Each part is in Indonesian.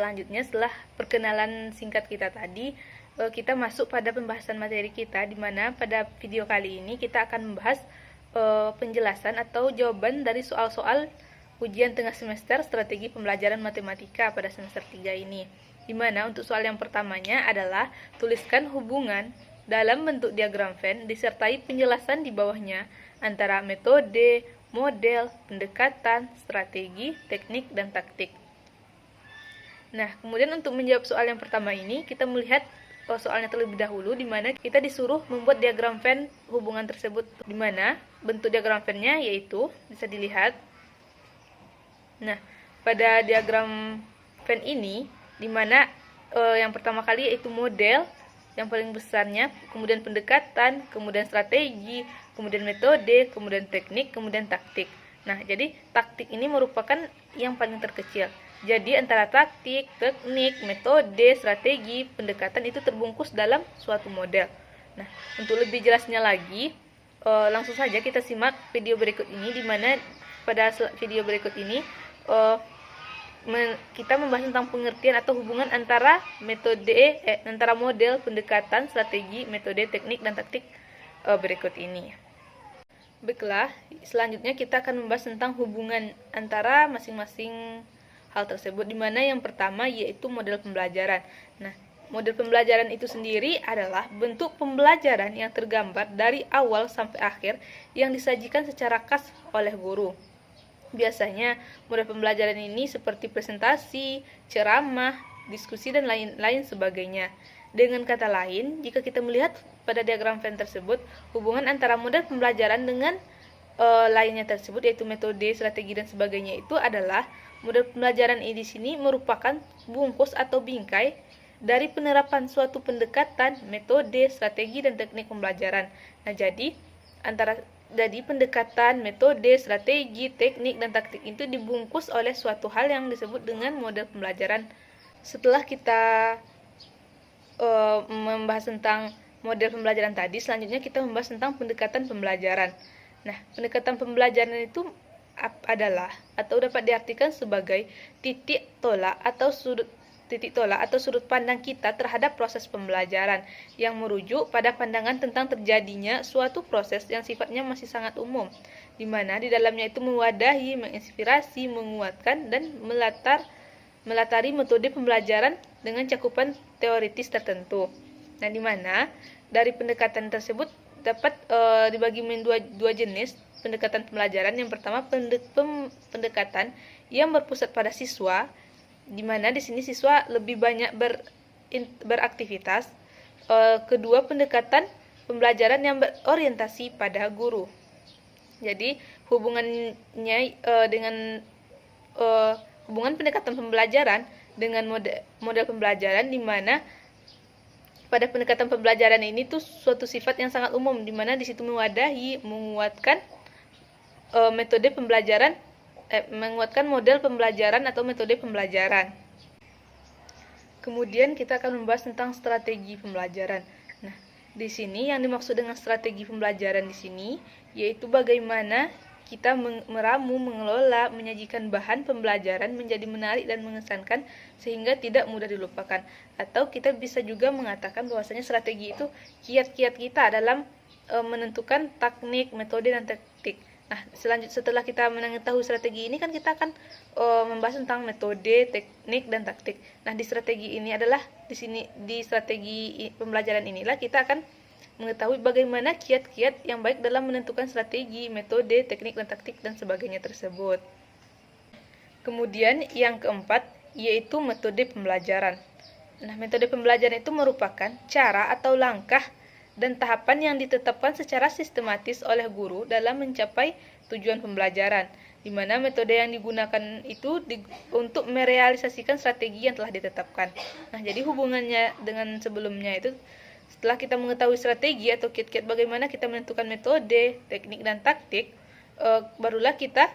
selanjutnya setelah perkenalan singkat kita tadi, kita masuk pada pembahasan materi kita, di mana pada video kali ini kita akan membahas penjelasan atau jawaban dari soal-soal ujian tengah semester strategi pembelajaran matematika pada semester 3 ini. Di mana untuk soal yang pertamanya adalah tuliskan hubungan dalam bentuk diagram Venn disertai penjelasan di bawahnya antara metode, model, pendekatan, strategi, teknik, dan taktik. Nah, kemudian untuk menjawab soal yang pertama ini, kita melihat soalnya terlebih dahulu, di mana kita disuruh membuat diagram Venn hubungan tersebut, di mana bentuk diagram Venn-nya yaitu bisa dilihat. Nah, pada diagram Venn ini, di mana yang pertama kali yaitu model yang paling besarnya, kemudian pendekatan, kemudian strategi, kemudian metode, kemudian teknik, kemudian taktik. Nah, jadi taktik ini merupakan yang paling terkecil. Jadi antara taktik, teknik, metode, strategi, pendekatan itu terbungkus dalam suatu model. Nah, untuk lebih jelasnya lagi, langsung saja kita simak video berikut ini, di mana pada video berikut ini kita membahas tentang pengertian atau hubungan antara antara model, pendekatan, strategi, metode, teknik, dan taktik berikut ini. Baiklah, selanjutnya kita akan membahas tentang hubungan antara masing-masing hal tersebut, di mana yang pertama yaitu model pembelajaran. Nah, model pembelajaran itu sendiri adalah bentuk pembelajaran yang tergambar dari awal sampai akhir yang disajikan secara khas oleh guru. Biasanya model pembelajaran ini seperti presentasi, ceramah, diskusi, dan lain-lain sebagainya. Dengan kata lain, jika kita melihat pada diagram Venn tersebut, hubungan antara model pembelajaran dengan lainnya tersebut, yaitu metode, strategi, dan sebagainya, itu adalah model pembelajaran ini di sini merupakan bungkus atau bingkai dari penerapan suatu pendekatan, metode, strategi, dan teknik pembelajaran. Nah, jadi pendekatan, metode, strategi, teknik, dan taktik itu dibungkus oleh suatu hal yang disebut dengan model pembelajaran. Setelah kita membahas tentang model pembelajaran tadi, selanjutnya kita membahas tentang pendekatan pembelajaran. Nah, pendekatan pembelajaran itu adalah atau dapat diartikan sebagai titik tolak atau sudut pandang kita terhadap proses pembelajaran yang merujuk pada pandangan tentang terjadinya suatu proses yang sifatnya masih sangat umum, di mana di dalamnya itu mewadahi, menginspirasi, menguatkan, dan melatari metode pembelajaran dengan cakupan teoritis tertentu. Nah, di mana dari pendekatan tersebut dapat dibagi menjadi dua jenis pendekatan pembelajaran. Yang pertama, pendekatan yang berpusat pada siswa, di mana di sini siswa lebih banyak beraktivitas. Kedua, pendekatan pembelajaran yang berorientasi pada guru. Jadi hubungan pendekatan pembelajaran dengan model pembelajaran, di mana pada pendekatan pembelajaran ini tuh suatu sifat yang sangat umum, di mana di situ mewadahi, menguatkan metode pembelajaran, menguatkan model pembelajaran atau metode pembelajaran. Kemudian kita akan membahas tentang strategi pembelajaran. Nah, di sini yang dimaksud dengan strategi pembelajaran di sini yaitu bagaimana kita meramu, mengelola, menyajikan bahan pembelajaran menjadi menarik dan mengesankan sehingga tidak mudah dilupakan. Atau kita bisa juga mengatakan bahwasanya strategi itu kiat-kiat kita dalam menentukan teknik, metode, dan taktik. Nah, setelah kita mengetahui strategi ini, kan kita akan membahas tentang metode, teknik, dan taktik. Nah, di strategi pembelajaran inilah kita akan mengetahui bagaimana kiat-kiat yang baik dalam menentukan strategi, metode, teknik, dan taktik, dan sebagainya tersebut. Kemudian yang keempat yaitu metode pembelajaran. Nah, metode pembelajaran itu merupakan cara atau langkah dan tahapan yang ditetapkan secara sistematis oleh guru dalam mencapai tujuan pembelajaran, di mana metode yang digunakan itu untuk merealisasikan strategi yang telah ditetapkan. Nah, jadi hubungannya dengan sebelumnya itu, setelah kita mengetahui strategi atau kiat-kiat bagaimana kita menentukan metode, teknik, dan taktik, barulah kita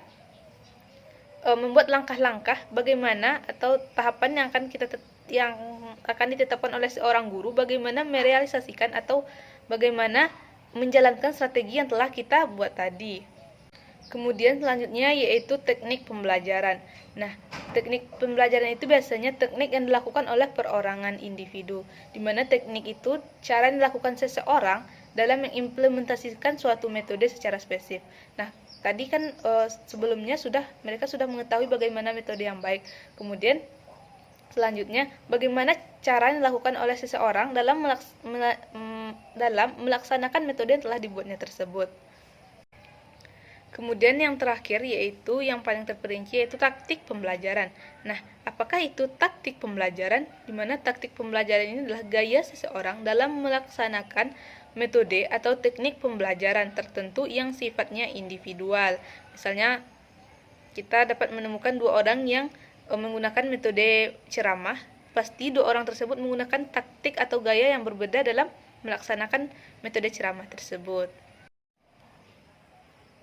membuat langkah-langkah bagaimana atau tahapan yang akan ditetapkan oleh seorang guru bagaimana merealisasikan atau bagaimana menjalankan strategi yang telah kita buat tadi. Kemudian selanjutnya yaitu teknik pembelajaran. Nah, teknik pembelajaran itu biasanya teknik yang dilakukan oleh perorangan individu, di mana teknik itu cara yang dilakukan seseorang dalam mengimplementasikan suatu metode secara spesifik. Nah, tadi kan sebelumnya mereka sudah mengetahui bagaimana metode yang baik. Kemudian selanjutnya, bagaimana cara yang dilakukan oleh seseorang dalam melaksanakan metode yang telah dibuatnya tersebut. Kemudian yang terakhir yaitu yang paling terperinci yaitu taktik pembelajaran. Nah, apakah itu taktik pembelajaran? Di mana taktik pembelajaran ini adalah gaya seseorang dalam melaksanakan metode atau teknik pembelajaran tertentu yang sifatnya individual. Misalnya, kita dapat menemukan dua orang yang menggunakan metode ceramah, pasti dua orang tersebut menggunakan taktik atau gaya yang berbeda dalam melaksanakan metode ceramah tersebut.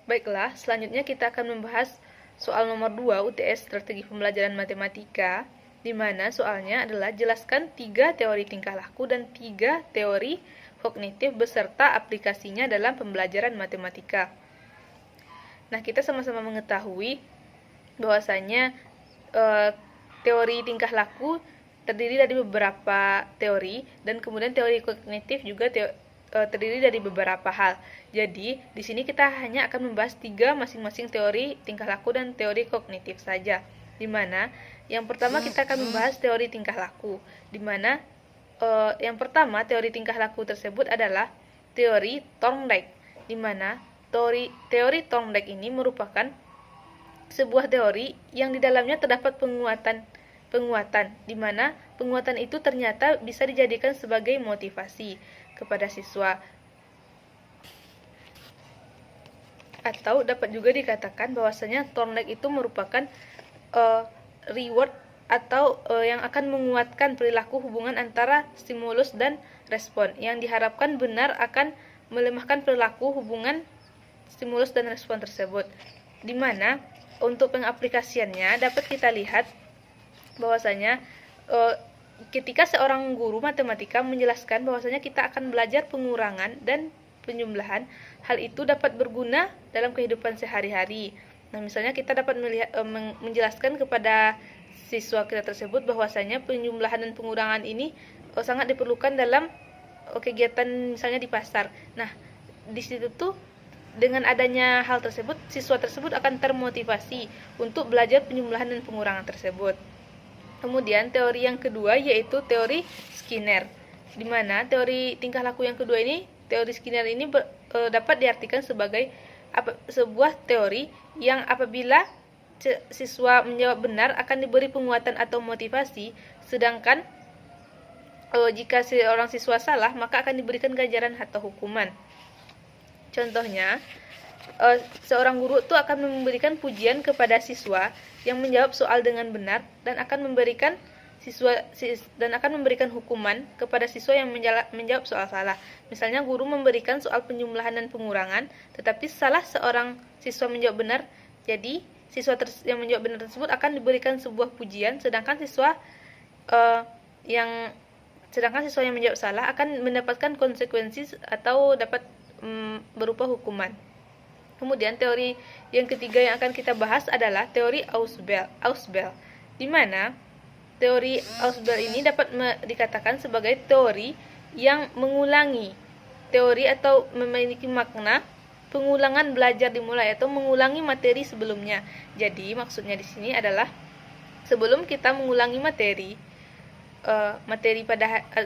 Baiklah, selanjutnya kita akan membahas soal nomor 2 UTS Strategi Pembelajaran Matematika, di mana soalnya adalah jelaskan 3 teori tingkah laku dan 3 teori kognitif beserta aplikasinya dalam pembelajaran matematika. Nah, kita sama-sama mengetahui bahwasanya teori tingkah laku terdiri dari beberapa teori, dan kemudian teori kognitif juga terdiri dari beberapa hal. Jadi, di sini kita hanya akan membahas 3 masing-masing teori tingkah laku dan teori kognitif saja. Di mana yang pertama kita akan membahas teori tingkah laku. Di mana yang pertama teori tingkah laku tersebut adalah teori Thorndike. Di mana teori Thorndike ini merupakan sebuah teori yang di dalamnya terdapat penguatan, di mana penguatan itu ternyata bisa dijadikan sebagai motivasi kepada siswa, atau dapat juga dikatakan bahwasanya Thorndike itu merupakan reward atau yang akan menguatkan perilaku hubungan antara stimulus dan respon, yang diharapkan benar akan melemahkan perilaku hubungan stimulus dan respon tersebut. Di mana untuk pengaplikasiannya dapat kita lihat bahwasanya ketika seorang guru matematika menjelaskan bahwasanya kita akan belajar pengurangan dan penjumlahan, hal itu dapat berguna dalam kehidupan sehari-hari. Nah, misalnya kita dapat menjelaskan kepada siswa kita tersebut bahwasanya penjumlahan dan pengurangan ini sangat diperlukan dalam kegiatan misalnya di pasar. Nah, di situ tuh dengan adanya hal tersebut, siswa tersebut akan termotivasi untuk belajar penjumlahan dan pengurangan tersebut. Kemudian teori yang kedua yaitu teori Skinner, di mana teori tingkah laku yang kedua ini, teori Skinner ini dapat diartikan sebagai sebuah teori yang apabila siswa menjawab benar akan diberi penguatan atau motivasi, sedangkan jika seorang siswa salah maka akan diberikan ganjaran atau hukuman. Contohnya, seorang guru itu akan memberikan pujian kepada siswa yang menjawab soal dengan benar dan akan memberikan hukuman kepada siswa yang menjawab soal salah. Misalnya guru memberikan soal penjumlahan dan pengurangan, tetapi salah seorang siswa menjawab benar, jadi siswa yang menjawab benar tersebut akan diberikan sebuah pujian, sedangkan siswa yang menjawab salah akan mendapatkan konsekuensi atau dapat berupa hukuman. Kemudian teori yang ketiga yang akan kita bahas adalah teori Ausubel, di mana teori Ausubel ini dapat dikatakan sebagai teori yang mengulangi teori atau memiliki makna pengulangan belajar dimulai atau mengulangi materi sebelumnya. Jadi maksudnya di sini adalah sebelum kita mengulangi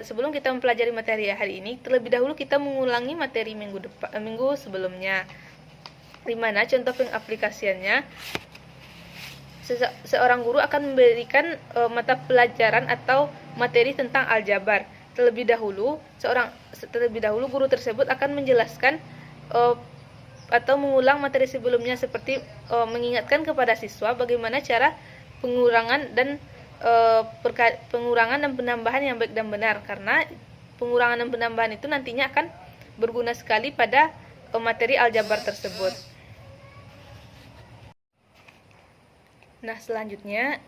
sebelum kita mempelajari materi hari ini, terlebih dahulu kita mengulangi materi minggu sebelumnya. Di mana contoh pengaplikasiannya, seorang guru akan memberikan mata pelajaran atau materi tentang aljabar. Terlebih dahulu guru tersebut akan menjelaskan atau mengulang materi sebelumnya, seperti mengingatkan kepada siswa bagaimana cara pengurangan dan penambahan yang baik dan benar, karena pengurangan dan penambahan itu nantinya akan berguna sekali pada materi aljabar tersebut. Nah, selanjutnya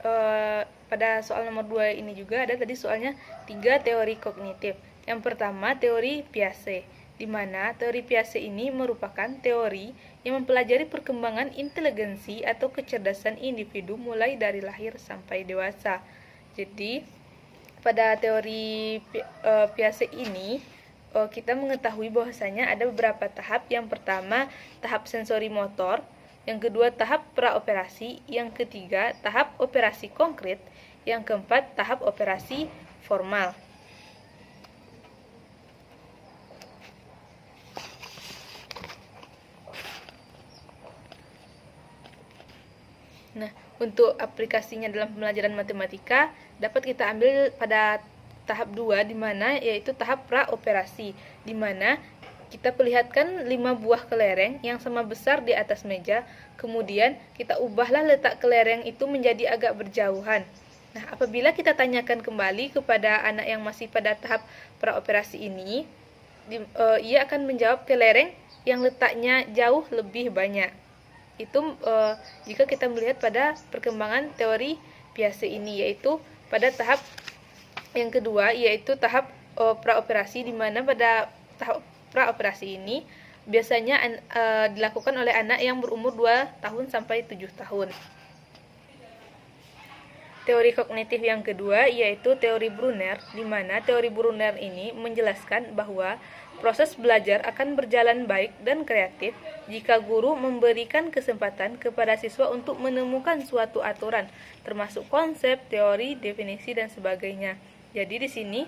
pada soal nomor 2 ini juga ada tadi soalnya 3 teori kognitif. Yang pertama teori Piaget, di mana teori Piaget ini merupakan teori yang mempelajari perkembangan inteligensi atau kecerdasan individu mulai dari lahir sampai dewasa. Jadi, pada teori Piaget ini kita mengetahui bahwasanya ada beberapa tahap. Yang pertama, tahap sensori motor, yang kedua tahap praoperasi, yang ketiga tahap operasi konkret, yang keempat tahap operasi formal. Nah, untuk aplikasinya dalam pembelajaran matematika dapat kita ambil pada tahap 2, di mana yaitu tahap praoperasi, di mana kita perlihatkan 5 buah kelereng yang sama besar di atas meja, kemudian kita ubahlah letak kelereng itu menjadi agak berjauhan. Nah, apabila kita tanyakan kembali kepada anak yang masih pada tahap praoperasi ini, ia akan menjawab kelereng yang letaknya jauh lebih banyak. Itu jika kita melihat pada perkembangan teori Piaget ini, yaitu pada tahap yang kedua, yaitu tahap praoperasi, di mana pada tahap praoperasi ini biasanya dilakukan oleh anak yang berumur 2 tahun sampai 7 tahun. Teori kognitif yang kedua yaitu teori Brunner, di mana teori Brunner ini menjelaskan bahwa proses belajar akan berjalan baik dan kreatif jika guru memberikan kesempatan kepada siswa untuk menemukan suatu aturan, termasuk konsep, teori, definisi, dan sebagainya. Jadi di sini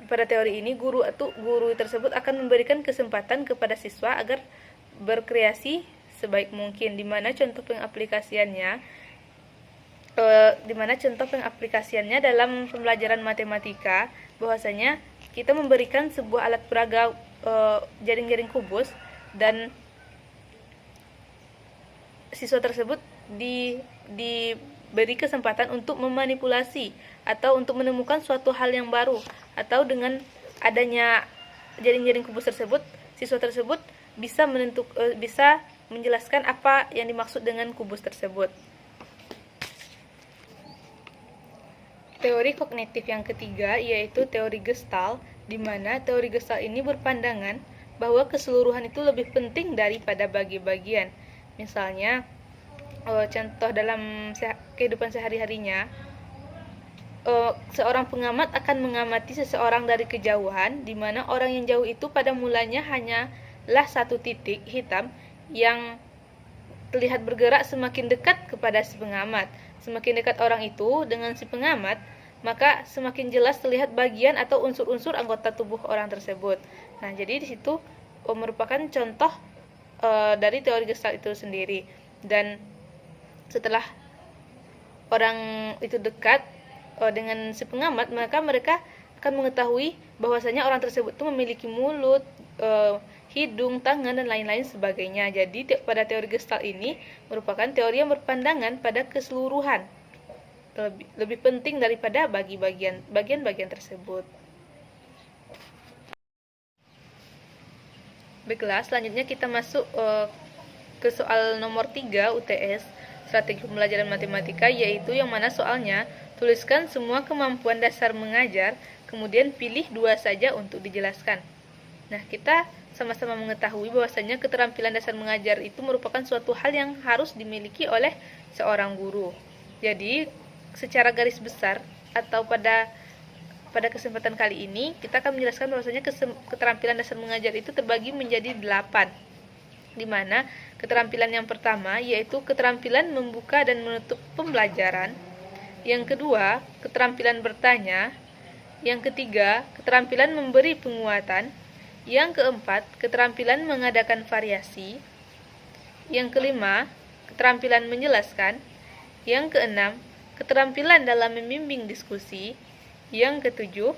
pada teori ini guru tersebut akan memberikan kesempatan kepada siswa agar berkreasi sebaik mungkin, di mana contoh pengaplikasiannya dalam pembelajaran matematika bahwasanya kita memberikan sebuah alat peraga jaring-jaring kubus, dan siswa tersebut diberi kesempatan untuk memanipulasi atau untuk menemukan suatu hal yang baru, atau dengan adanya jaring-jaring kubus tersebut, siswa tersebut bisa menjelaskan apa yang dimaksud dengan kubus tersebut. Teori kognitif yang ketiga yaitu teori Gestalt, di mana teori Gestalt ini berpandangan bahwa keseluruhan itu lebih penting daripada bagi-bagian. Misalnya, contoh dalam kehidupan sehari-harinya, seorang pengamat akan mengamati seseorang dari kejauhan, di mana orang yang jauh itu pada mulanya hanyalah satu titik hitam yang terlihat bergerak semakin dekat kepada si pengamat. Semakin dekat orang itu dengan si pengamat, maka semakin jelas terlihat bagian atau unsur-unsur anggota tubuh orang tersebut. Nah, jadi di situ merupakan contoh dari teori Gestalt itu sendiri. Dan setelah orang itu dekat dengan si pengamat, maka mereka akan mengetahui bahwasanya orang tersebut itu memiliki mulut, hidung, tangan, dan lain-lain sebagainya. Jadi pada teori Gestalt ini merupakan teori yang berpandangan pada keseluruhan, lebih penting daripada bagian-bagian tersebut. Baiklah, selanjutnya kita masuk ke soal nomor 3 UTS, strategi pembelajaran matematika, yaitu yang mana soalnya tuliskan semua kemampuan dasar mengajar, kemudian pilih 2 saja untuk dijelaskan. Nah, kita sama-sama mengetahui bahwasanya keterampilan dasar mengajar itu merupakan suatu hal yang harus dimiliki oleh seorang guru. Jadi, secara garis besar atau pada kesempatan kali ini kita akan menjelaskan bahwasanya keterampilan dasar mengajar itu terbagi menjadi 8. Di mana keterampilan yang pertama yaitu keterampilan membuka dan menutup pembelajaran. Yang kedua, keterampilan bertanya. Yang ketiga, keterampilan memberi penguatan. Yang keempat, keterampilan mengadakan variasi. Yang kelima, keterampilan menjelaskan. Yang keenam, keterampilan dalam membimbing diskusi. Yang ketujuh,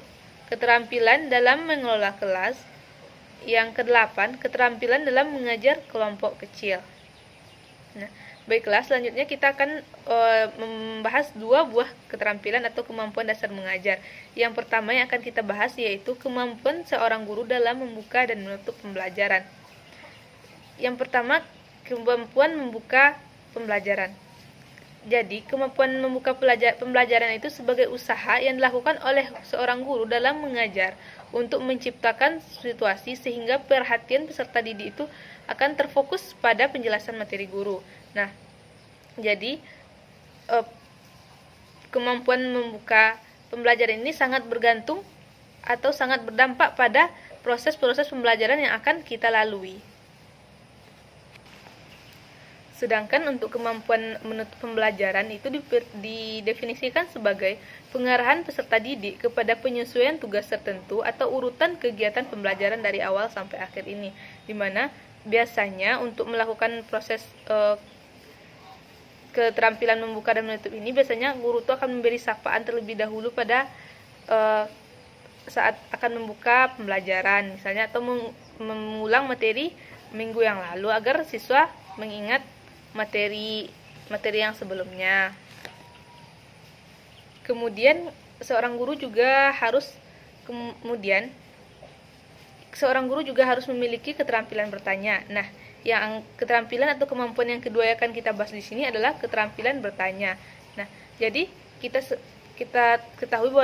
keterampilan dalam mengelola kelas. Yang kedelapan, keterampilan dalam mengajar kelompok kecil. Nah, baiklah, selanjutnya kita akan membahas 2 buah keterampilan atau kemampuan dasar mengajar. Yang pertama yang akan kita bahas yaitu kemampuan seorang guru dalam membuka dan menutup pembelajaran. Yang pertama, kemampuan membuka pembelajaran. Jadi, kemampuan membuka pembelajaran itu sebagai usaha yang dilakukan oleh seorang guru dalam mengajar untuk menciptakan situasi sehingga perhatian peserta didik itu akan terfokus pada penjelasan materi guru. Nah, jadi kemampuan membuka pembelajaran ini sangat bergantung atau sangat berdampak pada proses-proses pembelajaran yang akan kita lalui. Sedangkan untuk kemampuan menutup pembelajaran itu didefinisikan sebagai pengarahan peserta didik kepada penyesuaian tugas tertentu atau urutan kegiatan pembelajaran dari awal sampai akhir ini, di mana biasanya untuk melakukan proses keterampilan membuka dan menutup ini biasanya guru itu akan memberi sapaan terlebih dahulu pada saat akan membuka pembelajaran misalnya, atau mengulang materi minggu yang lalu agar siswa mengingat materi yang sebelumnya. Kemudian seorang guru juga harus memiliki keterampilan bertanya. Nah, yang keterampilan atau kemampuan yang kedua yang akan kita bahas di sini adalah keterampilan bertanya. Nah, jadi kita ketahui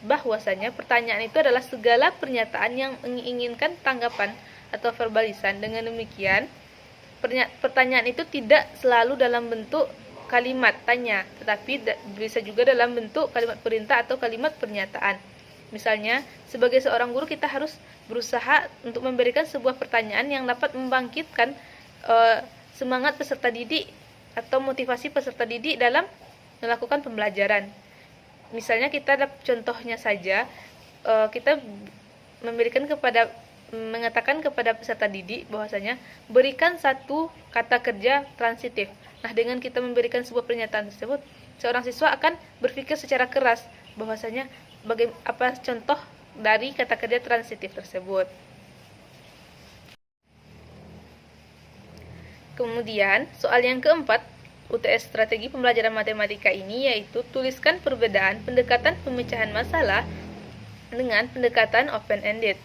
bahwasanya pertanyaan itu adalah segala pernyataan yang menginginkan tanggapan atau verbalisan. Dengan demikian, pertanyaan itu tidak selalu dalam bentuk kalimat tanya, tetapi bisa juga dalam bentuk kalimat perintah atau kalimat pernyataan. Misalnya, sebagai seorang guru kita harus berusaha untuk memberikan sebuah pertanyaan yang dapat membangkitkan semangat peserta didik atau motivasi peserta didik dalam melakukan pembelajaran. Misalnya contohnya saja, kita mengatakan kepada peserta didik bahwasanya berikan satu kata kerja transitif. Nah, dengan kita memberikan sebuah pernyataan tersebut, seorang siswa akan berpikir secara keras bahwasanya apa contoh dari kata kerja transitif tersebut. Kemudian, soal yang keempat UTS strategi pembelajaran matematika ini yaitu tuliskan perbedaan pendekatan pemecahan masalah dengan pendekatan open-ended.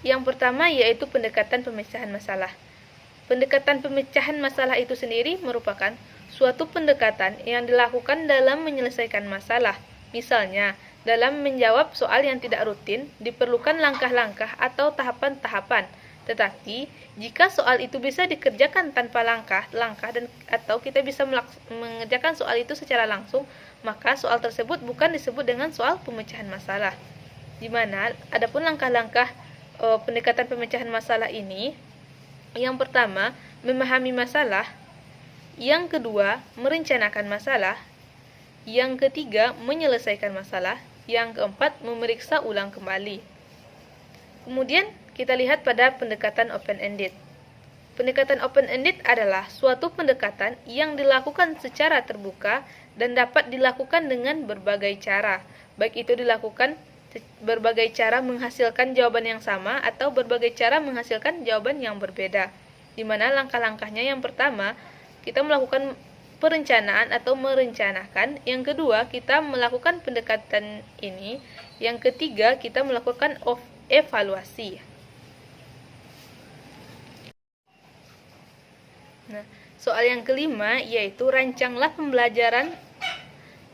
Yang pertama yaitu pendekatan pemecahan masalah. Pendekatan pemecahan masalah itu sendiri merupakan suatu pendekatan yang dilakukan dalam menyelesaikan masalah. Misalnya, dalam menjawab soal yang tidak rutin, diperlukan langkah-langkah atau tahapan-tahapan. Tetapi, jika soal itu bisa dikerjakan tanpa langkah-langkah atau kita bisa mengerjakan soal itu secara langsung, maka soal tersebut bukan disebut dengan soal pemecahan masalah. Di mana adapun langkah-langkah pendekatan pemecahan masalah ini, yang pertama, memahami masalah, yang kedua, merencanakan masalah, yang ketiga, menyelesaikan masalah, yang keempat, memeriksa ulang kembali. Kemudian, kita lihat pada pendekatan open-ended. Pendekatan open-ended adalah suatu pendekatan yang dilakukan secara terbuka dan dapat dilakukan dengan berbagai cara, baik itu dilakukan berbagai cara menghasilkan jawaban yang sama atau berbagai cara menghasilkan jawaban yang berbeda. Di mana langkah-langkahnya yang pertama, kita melakukan perencanaan atau merencanakan. Yang kedua, kita melakukan pendekatan ini. Yang ketiga, kita melakukan evaluasi. Nah, soal yang kelima yaitu rancanglah pembelajaran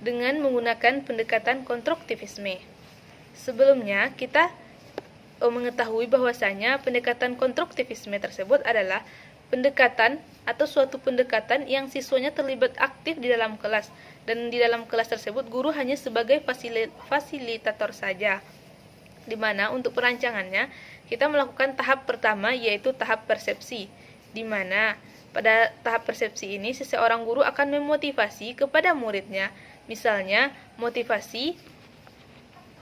dengan menggunakan pendekatan konstruktivisme. Sebelumnya, kita mengetahui bahwasanya pendekatan konstruktivisme tersebut adalah pendekatan atau suatu pendekatan yang siswanya terlibat aktif di dalam kelas, dan di dalam kelas tersebut guru hanya sebagai fasilitator saja. Di mana untuk perancangannya kita melakukan tahap pertama yaitu tahap persepsi, di mana pada tahap persepsi ini seseorang guru akan memotivasi kepada muridnya. Misalnya, motivasi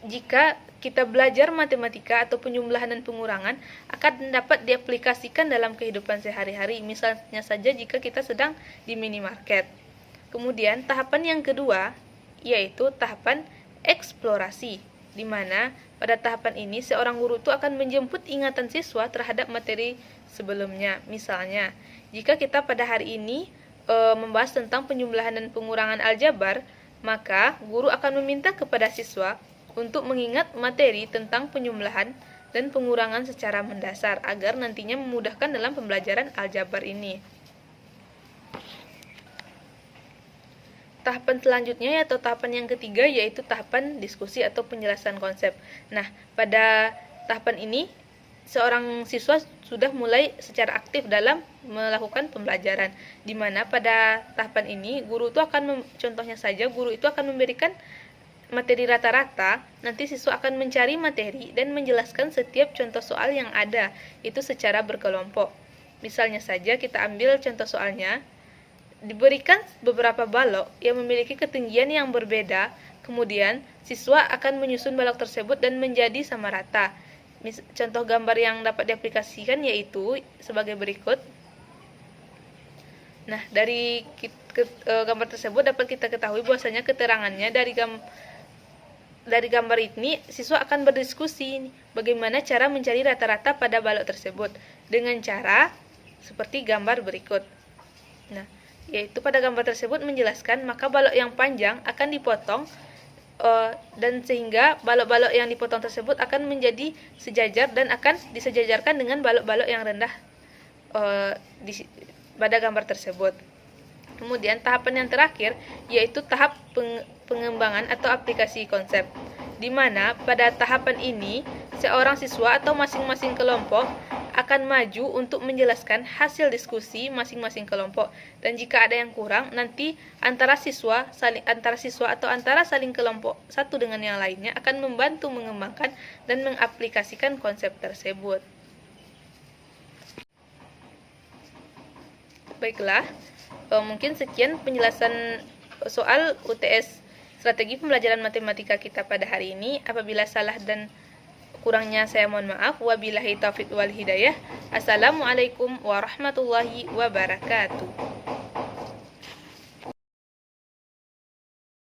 jika kita belajar matematika atau penjumlahan dan pengurangan akan dapat diaplikasikan dalam kehidupan sehari-hari. Misalnya saja jika kita sedang di minimarket. Kemudian tahapan yang kedua yaitu tahapan eksplorasi, di mana pada tahapan ini seorang guru itu akan menjemput ingatan siswa terhadap materi sebelumnya. Misalnya, jika kita pada hari ini membahas tentang penjumlahan dan pengurangan aljabar, maka guru akan meminta kepada siswa untuk mengingat materi tentang penjumlahan dan pengurangan secara mendasar agar nantinya memudahkan dalam pembelajaran aljabar ini. Tahapan selanjutnya atau tahapan yang ketiga yaitu tahapan diskusi atau penjelasan konsep. Nah, pada tahapan ini seorang siswa sudah mulai secara aktif dalam melakukan pembelajaran, di mana pada tahapan ini guru itu akan contohnya saja guru itu akan memberikan materi rata-rata, nanti siswa akan mencari materi dan menjelaskan setiap contoh soal yang ada, itu secara berkelompok. Misalnya saja kita ambil contoh soalnya, diberikan beberapa balok yang memiliki ketinggian yang berbeda, kemudian siswa akan menyusun balok tersebut dan menjadi sama rata. Contoh gambar yang dapat diaplikasikan yaitu sebagai berikut. Nah, dari gambar tersebut dapat kita ketahui bahwasanya keterangannya dari gambar ini siswa akan berdiskusi bagaimana cara mencari rata-rata pada balok tersebut dengan cara seperti gambar berikut. Nah, yaitu pada gambar tersebut menjelaskan maka balok yang panjang akan dipotong dan sehingga balok-balok yang dipotong tersebut akan menjadi sejajar dan akan disejajarkan dengan balok-balok yang rendah pada gambar tersebut. Kemudian tahapan yang terakhir yaitu tahap pengembangan atau aplikasi konsep, di mana pada tahapan ini seorang siswa atau masing-masing kelompok akan maju untuk menjelaskan hasil diskusi masing-masing kelompok, dan jika ada yang kurang nanti antara siswa atau antara saling kelompok satu dengan yang lainnya akan membantu mengembangkan dan mengaplikasikan konsep tersebut. Baiklah, mungkin sekian penjelasan soal UTS strategi pembelajaran matematika kita pada hari ini. Apabila salah dan kurangnya saya mohon maaf. Wabillahi taufiq wal hidayah. Assalamualaikum warahmatullahi wabarakatuh.